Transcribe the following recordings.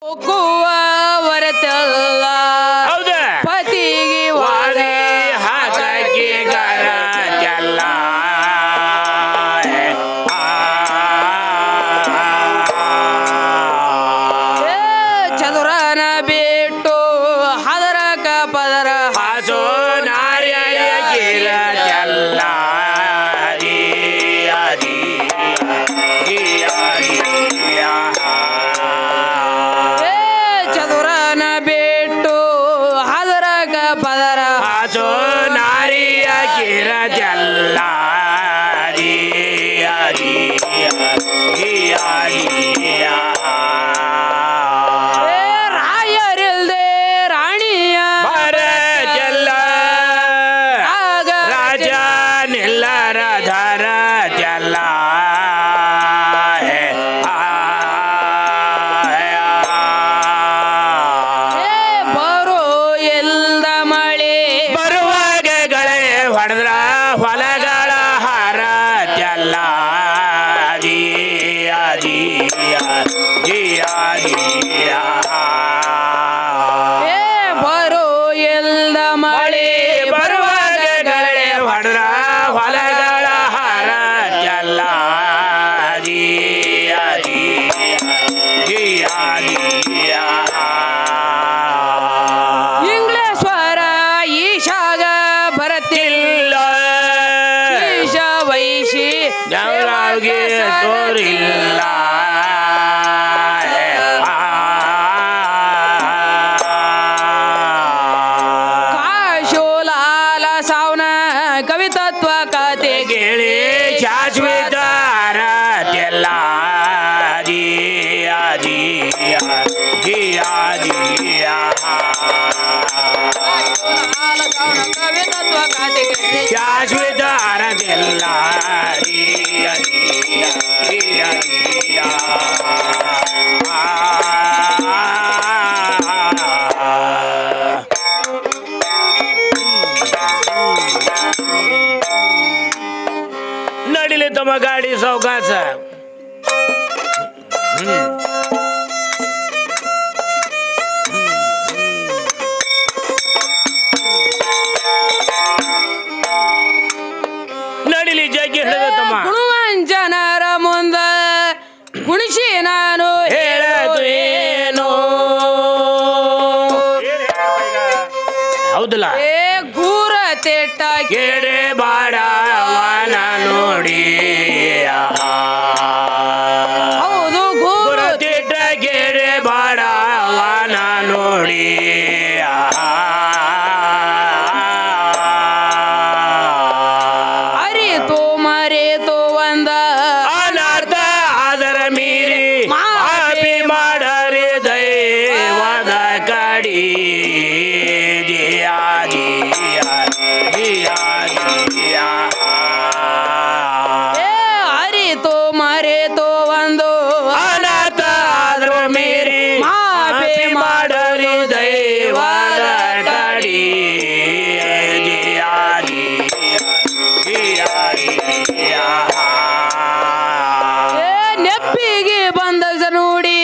ಹೋಗುವ ಹೊರತಲ್ಲ ಹೌದ ಪತಿಗೆ ವಾದಿ ಹಾಕಿಗರ ಎಲ್ಲ ಚದುರನ ಬಿಟ್ಟು ಹದರಕ ಪದರ ಹಾಸೋ ನಾರ್ಯಗಿರ ಎಲ್ಲ ಚದುರನ ಬಿಟ್ಟು ಹದರಕ ಪದರ ಹಾಸೋ ನಾರಿಯಗಿರ ಎಲ್ಲ ರಾಯರಿಲ್ದೆ ರಾಣಿಯ ಬರಜಲ್ಲ ಆಗ ರಾಜ ನಿಲ್ಲರ ಧರ ಜಲ್ಲ ಬರೋ ಎಲ್ದ ಮಳೆ ಬರುವಾಗ ಗಳೆ ಹೊಡೆದ್ರ ಹೊಲಗಳ ಹಾರ ಜಲ್ಲ ಬರೋ ಎಲ್ದ ಮಳೆ ಬರುವಾಗ ಗಳೆ ಹೊಡೆದ್ರ ಹೊಲಗಳ ಹಾರ ಜಲ್ಲ ಇಂಗ್ಲೇಶ್ವರ ಈಶಾಗ ಬರತಿಲ್ಲ ಈಶ ವೈಶಿ ಯಾವ್ರಿಗೆ ತೋರಿಲ್ಲ ಕಾಶೋಲಾಲ ಸಾವನ ಕವಿತತ್ವ ಕತೆ ಗಿಳಿ ಶಾಶ್ವತ ಎಲ್ಲ ಕವಿತತ್ವ ಕತೆ ಶಾಶ್ವತ ಅರಗೆಲ್ಲ ನಡಿಲಿ ತಮ್ಮ ಗಾಡಿ ಸೌಕಾಸ ನಡಿಲಿ ಜಗ್ಗಿ ಹಿಡಿದ ತಮ್ಮ ಗುಣವಂಚನರ ಮುಂದ ಗುಣಿಸಿ ನಾನು ಹೇಳದು ಏನು ಹೌದಲ್ಲ ಏ ಗೂರ ತೆಟ್ಟ ಕೇಡೆ ಬಾಡವನ ನೋಡಿ ಹೌದು ಗೂರ ಗುರುತಿಟ್ಟ ಕೇಡೆ ಬಾಡವನ ನೋಡಿ ಅರಿತು ಮರೆತು ಒಂದ ಅನರ್ಥ ಅದರ ಮೀರಿ ಮಾಪಿ ಮಾಡರಿ ದೈವದ ಕಡಿ ಏ ಅರಿತು ಮರೆತು ಒಂದು ಅನರ್ಥ ಅದರ ಮೀರಿ ಮಾಪಿ ಮಾಡರಿ ದೈವದ ಕಡಿ ಏ ನೆಪ್ಪಿಗೆ ಬಂದ ನೋಡಿ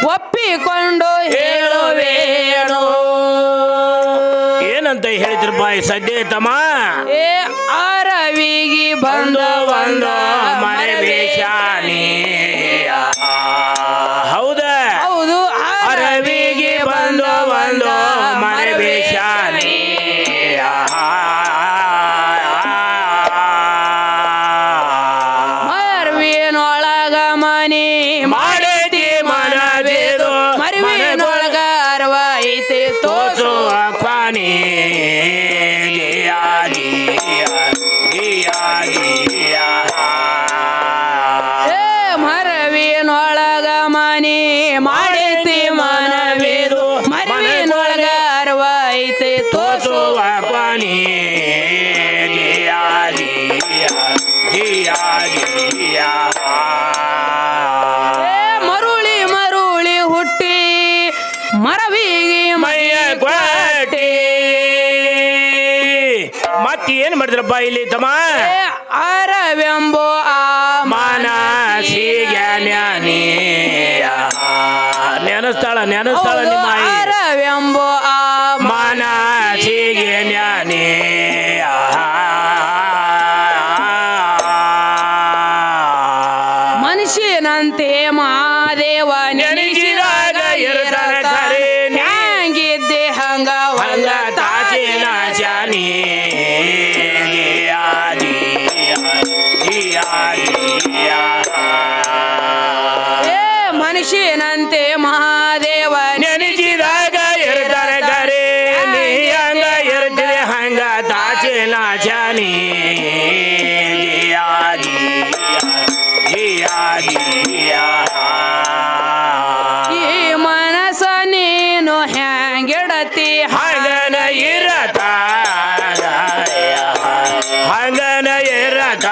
ಒಪ್ಪಿಕೊಂಡು ಹೇಳುವೇಣು ಏನಂತ ಹೇಳ್ತಿರಪ್ಪ ಈ ಸದ್ಯ ತಮ್ಮ ಏ ಅರವಿಗೆ ಬಂದ ಒಂದು ಮನೆ ಬೇಷಾನಿ ಹೌದ ಹೌದು ಅರವಿಗೆ ಬಂದು ಒಂದು ಮನೆ ಬೇಷಾನಿ ಮರವಿನೊಳಗ ಮನಿ ಮಾಡೈತಿ ಮನದೇದು ಮರವಿನೊಳಗ ಅರವ ಐತಿ ತೋಸುವ ಪಾನಿ ಏ ಮರವಿನೊಳಗ ಮನಿ ಮಾಡೈತಿ ಮನವಿದು ಮರವಿನೊಳಗ ಅರವ ಐತಿ ತೋಸುವ ಪಾನಿ ಏ ಮರುಳಿ ಮರುಳಿ ಹುಟ್ಟಿ ಮರವಿಗೆ ಮೈಯ ಕ್ವಾಟಿ ಮತ್ತೇನ್ ಮಾಡಿದ್ರಪ್ಪ ಇಲ್ಲಿ ತಮ್ಮ ಅರವೆಂಬೋ ಆ ಮನಸಿಗೆ ಜ್ಞಾನಿ ನೆನಸ್ತಾಳ ನಿಮ್ಮ ಆಯಿ ಅರವೆಂಬೋ ಆ ಮನಸಿಗೆ ಜ್ಞಾನಿ ಮನುಷ್ಯನಂತೆ ಮಹಾದೇವ ನೆನೆಸಿದಾಗ ಇರ್ತಾನೆ ಖರೆ ನೀ. ಹ್ಯಾಂಗಿದ್ದೆ ಹಂಗ ಹಂಗ ತಾಚಿನ ಜಾನಿ ಏ ಮನುಷ್ಯನಂತೆ ಮಹಾದೇವ ನೆನೆಸಿದಾಗ ಇರ್ತಾರೆ ಖರೆ ನೀ ಹಂಗ ಇರ್ತೀರಿ ಹಂಗ ತಾಚಿನ ಜಾನಿ ಈ ಮನಸ ನೀನು ಹ್ಯಾಂಗಿಡತಿ ಹಂಗನ ಇರತ ಹಂಗನ ಇರತ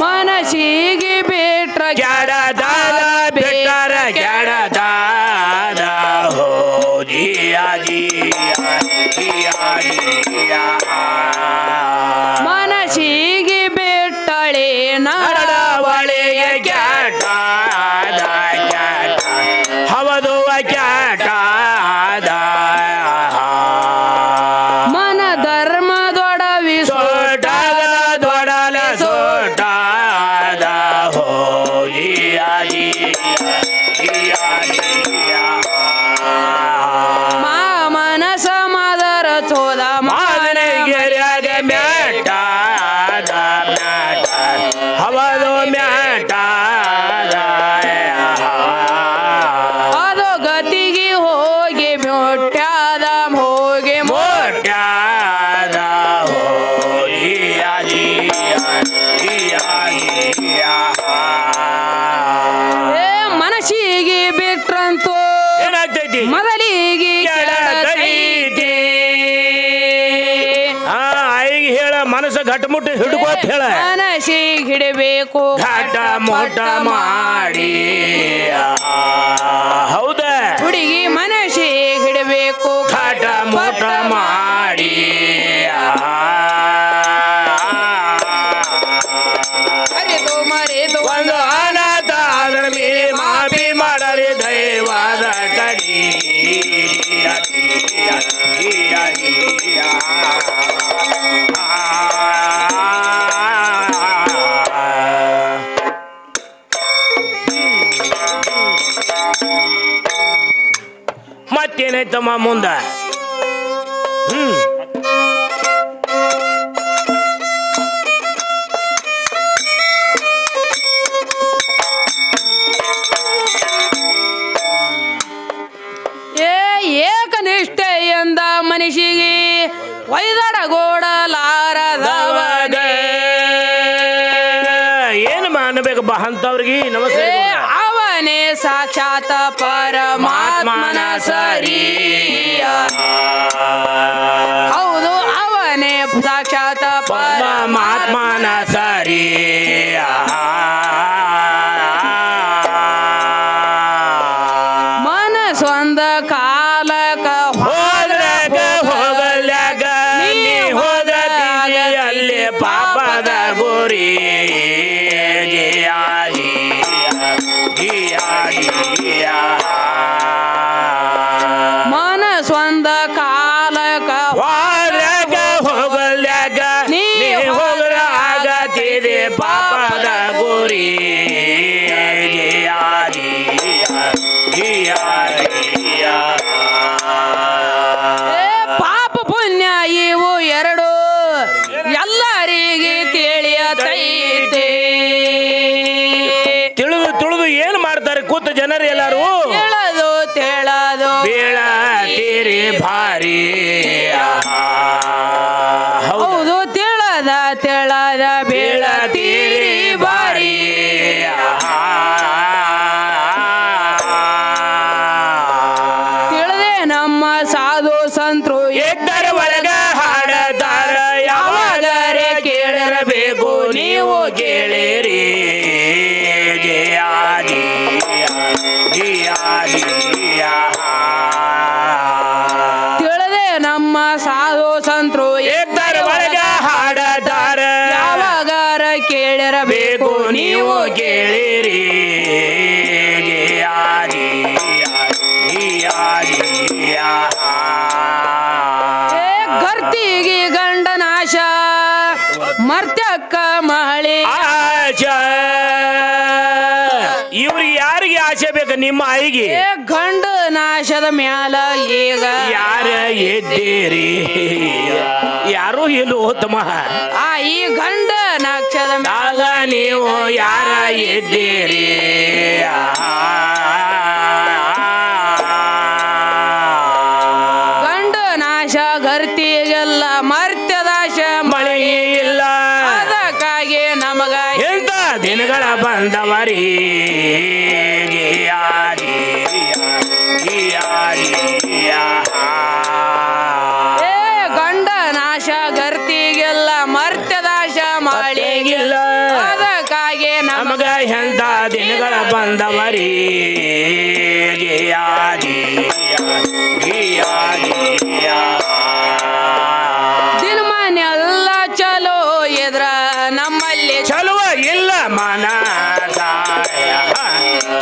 ಮನಸ್ಸಿಗೆ ಬಿಟ್ರ ಕೆಡದ ಬಿಟ್ಟರ ಕೆಡದ ಮನಸ್ಸಿಗೆ ಬಿಟ್ಟಳೆ ನಡವಳಿಗೆ ಕ್ಯಾಟ ಹವದು ಕ್ಯಾಟ ಮನ ಧರ್ಮದೊಡವಿ ಸೋಟದ ದೊಡಲ ಸೋಟದ ಮಾ ಮನಸ ಮದರ ಚೋದ ಮಾದನೆಗೆರೆಯಾಗ ಮ್ಯಾಟ ಹವದು ಮ್ಯಾಟ ಅದು ಗತಿಗೆ ಹೋಗಿ ಮೊಟ್ಟಾದ ಹೋಗಿ ಮೋಟ್ಯಾದ ಏ ಮನಸ್ಸಿಗೆ ಬಿಟ್ರಂತೂ ಏನಾಗ್ತೈತಿ ಮೊದಲಿಗೆ ಕೆಡತೈತಿ ಆಯಿಗೆ ಹೇಳ ಮನಸ್ಸು ಗಟ್ಟಮುಟ್ಟು ಹಿಡ್ಕೋತ ಹೇಳ ಮನಸ್ಸಿಗೆ ಹಿಡಬೇಕು ಘಟ ಮೊಟ ಮಾಡಿ ಹೌದ ಹುಡುಗಿ ಮನಸ್ಸಿಗೆ ಹಿಡಬೇಕು ಘಟ ಮೊಟ ಮಾಡಿ ಮರೆದು ಮರೆದು ಒಂದು ಅನಾಥ ಅದರ ಮೇಲೆ ಮಾಫಿ ಮಾಡಲಿ ದೈವದ ಕಡಿ ಮತ್ತೇನೈತಮ್ಮ ಮುಂದ ಏ ಏಕನಿಷ್ಠೆ ಎಂದ ಮನುಷ್ಯಗೆ ಒಯ್ದಡಗೋಡಲಾರದವನ ಏನು ಅನ್ಬೇಕು ಬಾ ಅಂತವ್ರಿಗೆ ನಮಸ್ತೆ ಏ ಅವನೇ ಸಾಕ್ಷಾತ್ ಪರಮಾತ್ಮನ ಸರಿ ಹೌದು ಅವನೇ ಸಾಕ್ಷಾತ್ ಪರಮಾತ್ಮನ ಸರಿ ಮನಸ್ಸೊಂದ ಕಾಲಕ ಹೋದ್ರಾಗ ಹೋಗಲ್ಯಾಗ ನೀ ಹೋದ ಅಲ್ಲಿ ಪಾಪದ ಗುರಿ ಮನಸ್ಸೊಂದ ಕಾಲಕ ಹೋದ್ರಾಗ ಹೋಗಲ್ಯಾಗ ನೀ ಹೋದ್ರ ಆಗತಿದೆ ಪಾಪದ ಗುರಿ ಏ ಪಾಪ ಪುಣ್ಯ ಇವು ಎರಡು ಎಲ್ಲರಿಗೆ ತಿಳಿಯತೈತೆ ತಿಳಿದು ತಿಳಿದು ಏನ್ ಮಾಡ್ತಾರೆ ಕೂತ ಜನರು ಎಲ್ಲಾರು ತಿಳಿದು ತಿಳಿದು ಬೀಳತೀರಿ ಭಾರಿ ಹೌದು ತಿಳದ ತಿಳದ ಬೀಳತೀರಿ ಬಾರಿ ತಿಳಿದೆ ನಮ್ಮ ಸಾಧು ಸಂತರು ಎದ್ದರ ಒಳಗ ಹಾಡದಾರ ಯಾವಾಗರೆ ಕೇಳಿರಬೇಕು ನೀವು ಕೇಳಿರಿ ತಿಳಿದೆ ನಮ್ಮ ಸಾಧು ಸಂತರು ಎದ್ದರ ಒಳಗ ಹಾಡದಾರ ಯಾವಾಗಾರ ಕೇಳಿರಬೇಕು ನೀವು ಕೇಳಿರಿ ಆಸೆ ಬೇಕು ನಿಮ್ಮ ಆಯಿಗೆ ಏ ಗಂಡ ನಾಶದ ಮ್ಯಾಲ ಈಗ ಯಾರ ಎದ್ದೀರಿ ಯಾರು ಇಲ್ಲೋ ತಮ್ಮ ಆ ಈ ಗಂಡ ನಾಕ್ಷದ ಮ್ಯಾಲ ಆಗ ನೀವು ಯಾರ ಎದ್ದೀರಿ ಗಂಡ ನಾಶ ಗರ್ತಿಗೆಲ್ಲ ಮರ್ತ್ಯದಾಶ ಮಳೆ ಇಲ್ಲ ಅದಕ್ಕಾಗಿ ನಮಗ ಎಂತ ದಿನಗಳ ಬಂದವರಿ ಏ ಗಂಡ ನಾಶ ಗರ್ತಿಗೆಲ್ಲ ಮರ್ತ್ಯದಾಶ ಮಾಳಿಗಿಲ್ಲ ಅದಕ್ಕಾಗಿ ನಮಗ ಎಂತ ದಿನಗಳ ಬಂದವರಿ ದಿನಮಾನೆಲ್ಲ ಚಲೋ ಎದ್ರ ನಮ್ಮಲ್ಲಿ ಚಲುವ ಇಲ್ಲ ಮನ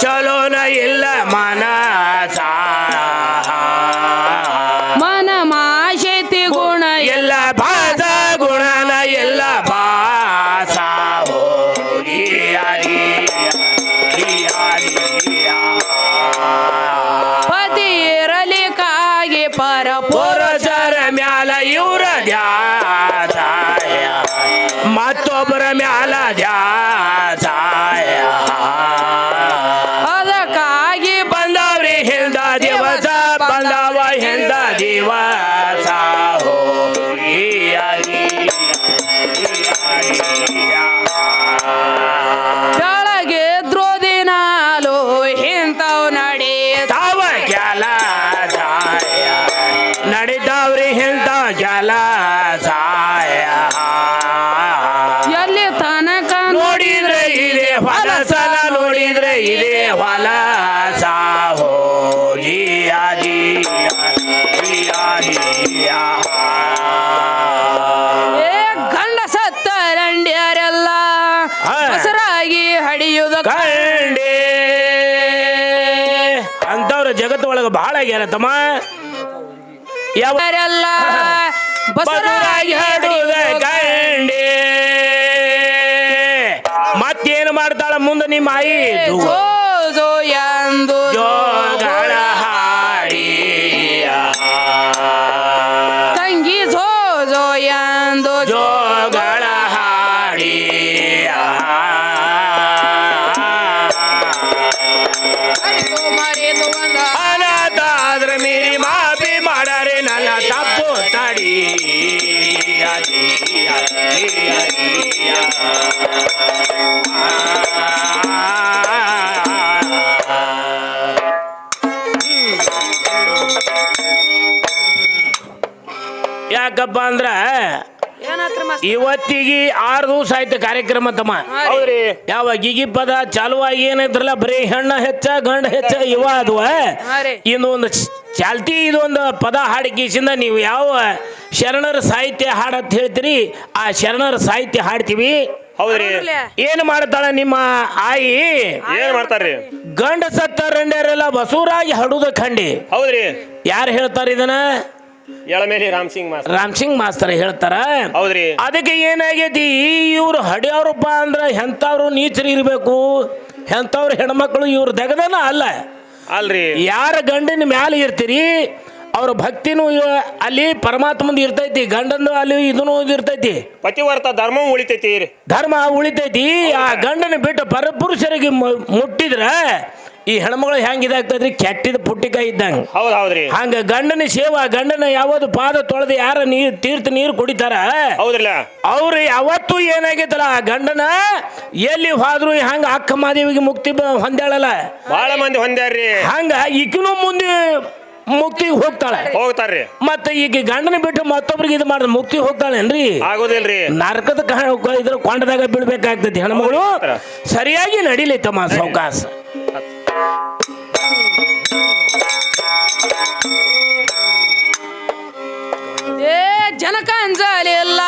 ಚಲೋನ ಇಲ್ಲ ಮನ ಮನ ಮಾಶೈತಿ ಗುಣ ಎಲ್ಲ ಭಾಷ ಗುಣನ ಎಲ್ಲ ಭಾಷ ಪತಿ ಇರಲಿಕ್ಕಾಗಿ ಪರ ಪುರುಷರ ಮ್ಯಾಲ ಇವ್ರ ಧ್ಯಾಸ ಮತ್ತೊಬ್ಬರ ಮ್ಯಾಲ ಧ್ಯಾಸ ಅದಕ್ಕಾಗಿ ಬಂದವ್ರಿ ಹಿಂದ ದಿವಸ ಬಂದವ ಹಿಂದ ದಿವಸ ಬೆಳಗ್ಗೆ ದ್ರೋದಿನಾಲು ಇಂಥವ್ ನಡಿ ತಾವ ಕೆಲ ನಡಿದವ್ರಿ ಹಿಂದ ಕೆಲ ಎಲ್ಲಿ ತನಕ ನೋಡಿದ್ರೆ ಇದೆ ಹೊಲ ಸಲ ನೋಡಿದ್ರೆ ಇದೆ ಹೊಲ ಏ ಗಂಡ ಸತ್ತ ರಂಡ್ಯರೆಲ್ಲ ಹಸರಾಗಿ ಹಡಿಯುವುದ ಕಂಡೆ ಅಂತವ್ರ ಜಗತ್ತು ಒಳಗ ಬಹಳ ಆಗ್ಯಾರ ತಮ್ಮ ಯಾವರೆಲ್ಲ ಬಸರಾಗಿ ಹಾಡುವುದ ಕಂಡೆ ಮತ್ತೇನು ಮಾಡ್ತಾಳ ಮುಂದೆ ನಿಮ್ಮ ಆಯಿ ಜೋ ಜೋ ಎಂದು ಜೋಗಳ ಹಾಡಿ ತಂಗಿ ಜೋ ಜೋ ಎಂದು ಜೋಗಳ ಹಾಡಿ ಮರೆತು ಬಂದ ಅನಾಥ ಆದ್ರ ಮೀರಿ ಮಾಫಿ ಮಾಡರೆ ನನ್ನ ತಪ್ಪು ತಡಿ ಯಾಕಪ್ಪ ಅಂದ್ರ ಏನಾತ್ರ ಇವತ್ತಿಗೆ 6 ದಿವಸ ಆಯ್ತು ಕಾರ್ಯಕ್ರಮ ತಮ್ಮ ಹೌದ್ರಿ ಯಾವ ಗಿಗಿ ಪದ ಚಾಲುವಾಗಿ ಏನಿದ್ರಲ್ಲ ಬರೀ ಹೆಣ್ಣ ಹೆಚ್ಚ ಗಂಡ ಹೆಚ್ಚ ಇವ ಅದ್ವ ಇನ್ನು ಒಂದು ಚಾಲ್ತಿ ಇದೊಂದು ಪದ ಹಾಡಿಕೆಸಿಂದ ನೀವು ಯಾವ ಶರಣರ ಸಾಹಿತ್ಯ ಹಾಡತ್ ಹೇಳ್ತೀರಿ ಆ ಶರಣರ ಸಾಹಿತ್ಯ ಹಾಡ್ತೀವಿ ಹೌದ್ರಿ ಏನು ಮಾಡ್ತಾಳ ನಿಮ್ಮ ಆಯಿ ಏನ್ ಮಾಡ್ತಾರ್ರಿ ಗಂಡ ಸತ್ತ ರಂಡ್ಯಾರೆಲ್ಲ ಬಸವರಾಗಿ ಹಡುದ ಖಂಡಿ ಹೌದ್ರಿ ಯಾರು ಹೇಳ್ತಾರ ಇದನ್ನ ಎಳಮೇಲಿ ರಾಮ್ ಸಿಂಗ್ ಮಾಸ್ಟರ್ ರಾಮ್ ಸಿಂಗ್ ಮಾಸ್ತರ್ ಹೇಳ್ತಾರ ಹೌದ್ರಿ ಅದಕ್ಕೆ ಏನಾಗೈತಿ ಇವ್ರು ಹಡಿಯವ್ರಪ್ಪ ಅಂದ್ರ ಎಂಥವ್ರು ನೀಚರು ಇರಬೇಕು ಎಂಥವ್ರು ಹೆಣ್ಮಕ್ಳು ಇವ್ರ ದಗದನ ಅಲ್ಲ ಅಲ್ರಿ ಯಾರ ಗಂಡಿನ ಮ್ಯಾಲ ಇರ್ತೀರಿ ಅವ್ರ ಭಕ್ತಿನೂ ಅಲ್ಲಿ ಪರಮಾತ್ಮಂದು ಇರ್ತೈತಿ ಗಂಡಂದು ಅಲ್ಲಿ ಇದನ್ನು ಇರ್ತೈತಿ ಪತಿವರ್ತ ಧರ್ಮ ಉಳಿತೈತಿ ಧರ್ಮ ಉಳಿತೈತಿ ಆ ಗಂಡನ ಬಿಟ್ಟು ಪರಪುರುಷರಿಗೆ ಮುಟ್ಟಿದ್ರ ಈ ಹೆಣ್ಮಗಳು ಹೆಂಗ್ ಇದಾಗ್ತದ್ರಿ ಕೆಟ್ಟಿದ ಪುಟ್ಟಿಕಾಯಿ ಇದ್ದಂಗ ಹೌದ್ರಿ ಹಂಗ ಗಂಡನ ಸೇವಾ ಗಂಡನ ಯಾವತ್ತು ಪಾದ ತೊಳೆದು ಯಾರ ತೀರ್ಥ ನೀರು ಕುಡಿತಾರ ಹೌದ್ರಲ್ಲ ಅವ್ರು ಯಾವತ್ತೂ ಏನಾಗೈತಲ್ಲ ಆ ಗಂಡನ ಎಲ್ಲಿ ಹೋದ್ರು ಹಂಗ ಅಕ್ಕ ಮಾದೇವಿಗೆ ಮುಕ್ತಿ ಹೊಂದಾಳಲ್ಲ ಬಹಳ ಮಂದಿ ಹೊಂದ್ಯಾರ್ರಿ ಹಂಗ ಈಕಿನೂ ಮುಂದೆ ಮುಕ್ತಿಗೆ ಹೋಗ್ತಾರ್ರಿ ಮತ್ತೆ ಈಗ ಗಂಡನ ಬಿಟ್ಟು ಮತ್ತೊಬ್ರಿಗೆ ಇದು ಮಾಡಿದ್ರೆ ಮುಕ್ತಿ ಹೋಗ್ತಾಳೇನ್ರಿ ಆಗೋದಿಲ್ರಿ ನರಕದ ಇದ್ರ ಕೊಂಡದಾಗ ಬೀಳ್ಬೇಕಾಗ್ತೈತಿ ಹೆಣ್ಮಗಳು ಸರಿಯಾಗಿ ನಡಿಲಿ ತಮ್ಮ ಸೌಕಾಸ ಜನಕ ಅಂಜಲಿಲ್ಲ